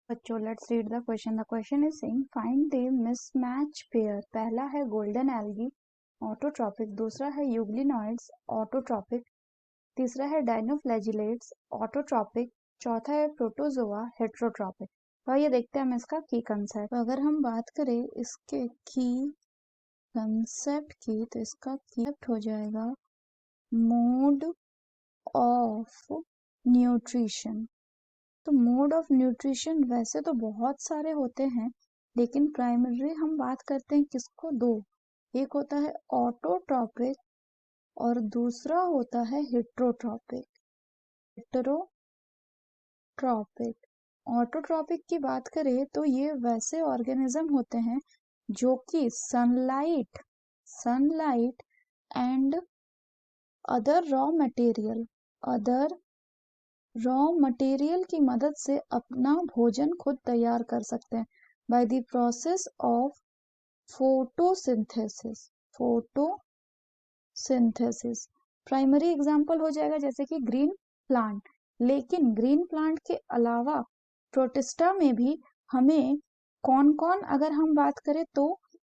बच्चों let's read the question. The question is saying find the mismatch pair. पहला है golden algae autotrophic, दूसरा है यूग्लिनॉइड्स ऑटोट्रॉपिक, तीसरा है डाइनोफ्लैजिलेट्स ऑटोट्रॉपिक, चौथा है प्रोटोजोआ हेट्रोट्रॉपिक। तो ये देखते हैं हम इसका की कंसेप्ट। तो अगर हम बात करें इसके की कंसेप्ट की तो इसका कंसेप्ट हो जाएगा मोड ऑफ न्यूट्रिशन। तो मोड ऑफ न्यूट्रिशन वैसे तो बहुत सारे होते हैं, लेकिन प्राइमरी हम बात करते हैं किसको, दो। एक होता है ऑटोट्रॉपिक और दूसरा होता है हेट्रोट्रॉपिक। ऑटोट्रॉपिक की बात करें तो ये वैसे ऑर्गेनिज्म होते हैं जो कि sunlight and other raw material की मदद से अपना भोजन खुद तैयार कर सकते हैं by the process of photosynthesis. Primary example हो जाएगा जैसे कि ग्रीन प्लांट। लेकिन ग्रीन प्लांट के अलावा प्रोटिस्टा में भी हमें कौन कौन अगर हम बात करें तो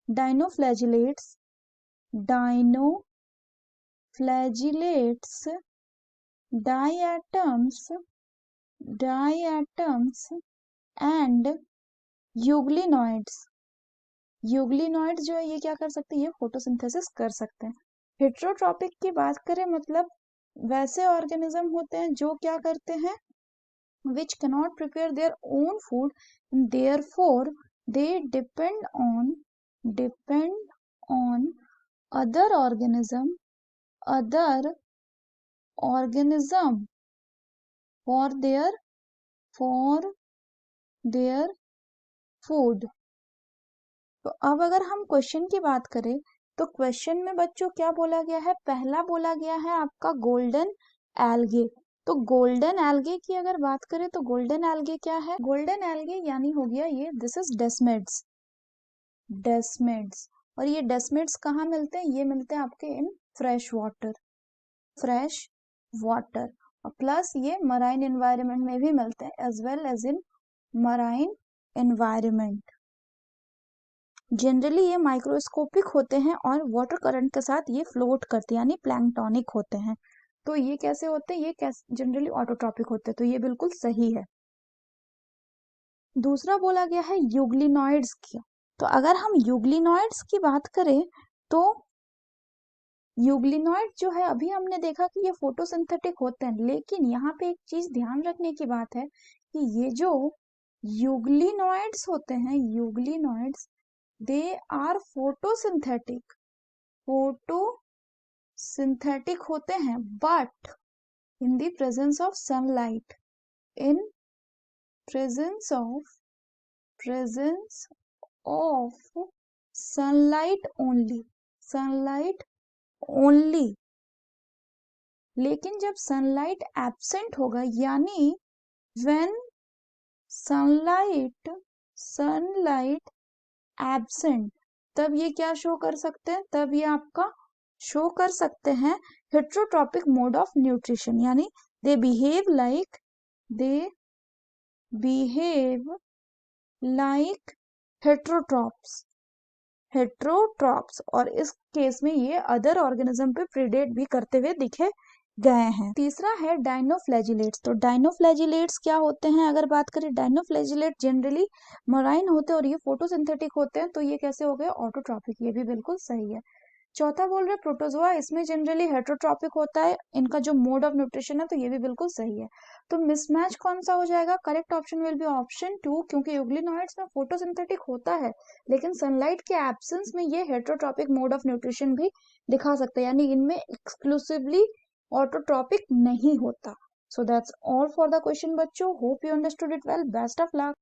डाइनोफ्लैजिलेट्स डाइएटम्स एंड यूग्लिनॉइड्स जो है ये क्या कर सकते हैं, ये फोटोसिंथेसिस कर सकते हैं। हेट्रोट्रॉपिक की बात करें मतलब वैसे ऑर्गेनिज्म होते हैं जो क्या करते हैं, which cannot prepare their own food, therefore they depend on other organism for their food। तो अब अगर हम क्वेश्चन की बात करें तो क्वेश्चन में बच्चों क्या बोला गया है, पहला बोला गया है आपका गोल्डन एल्गे। तो गोल्डन एल्गे की अगर बात करें तो गोल्डन एल्गे क्या है, गोल्डन एल्गे यानी हो गया ये, दिस इज डेस्मिड्स। और ये डेस्मिड्स कहाँ मिलते हैं, ये मिलते हैं आपके इन फ्रेश वाटर और प्लस ये मराइन एनवायरनमेंट में भी मिलते हैं as well as in marine environment. Generally ये माइक्रोस्कोपिक होते हैं और वाटर करंट के साथ ये फ्लोट करते हैं यानी प्लैंक्टोनिक होते हैं। तो ये कैसे होते हैं, ये जनरली ऑटोट्रॉपिक होते हैं, तो ये बिल्कुल सही है। दूसरा बोला गया है यूग्लिनॉइड्स की। तो अगर हम यूग्लिनॉइड्स की बात करें तो यूग्लिनॉइड जो है अभी हमने देखा कि ये फोटोसिंथेटिक होते हैं, लेकिन यहाँ पे एक चीज ध्यान रखने की बात है कि ये जो यूग्लिनॉइड्स होते हैं, यूग्लिनॉइड्स दे आर फोटोसिंथेटिक होते हैं, but in the presence of sunlight, in presence of sunlight only. लेकिन जब सनलाइट एब्सेंट होगा यानी व्हेन सनलाइट एब्सेंट, तब ये क्या शो कर सकते हैं, तब ये आपका शो कर सकते हैं हेट्रोट्रॉपिक मोड ऑफ न्यूट्रिशन, यानी दे बिहेव लाइक हेट्रोट्रॉप्स और इस केस में ये अदर ऑर्गेनिज्म पे प्रीडेट भी करते हुए दिखे गए हैं। तीसरा है डाइनोफ्लैजिलेट्स। तो डाइनोफ्लैजिलेट्स क्या होते हैं, अगर बात करें डाइनोफ्लैजिलेट जनरली मराइन होते हैं और ये फोटोसिंथेटिक होते हैं, तो ये कैसे हो गए, ऑटोट्रॉपिक, ये भी बिल्कुल सही है। चौथा बोल रहे प्रोटोजोआ, इसमें जनरली हेट्रोट्रॉपिक होता है, इनका जो मोड ऑफ न्यूट्रिशन है, तो ये भी बिल्कुल सही है। तो मिसमैच कौन सा हो जाएगा, correct option will be option 2, क्योंकि यूग्लिनॉइड्स में फोटोसिंथेटिक होता है लेकिन सनलाइट के एब्सेंस में ये हेट्रोट्रॉपिक मोड ऑफ न्यूट्रिशन भी दिखा सकते हैं, यानी इनमें एक्सक्लूसिवली ऑटोट्रॉपिक नहीं होता। So that's all for the question बच्चों, hope you understood it well, best of luck.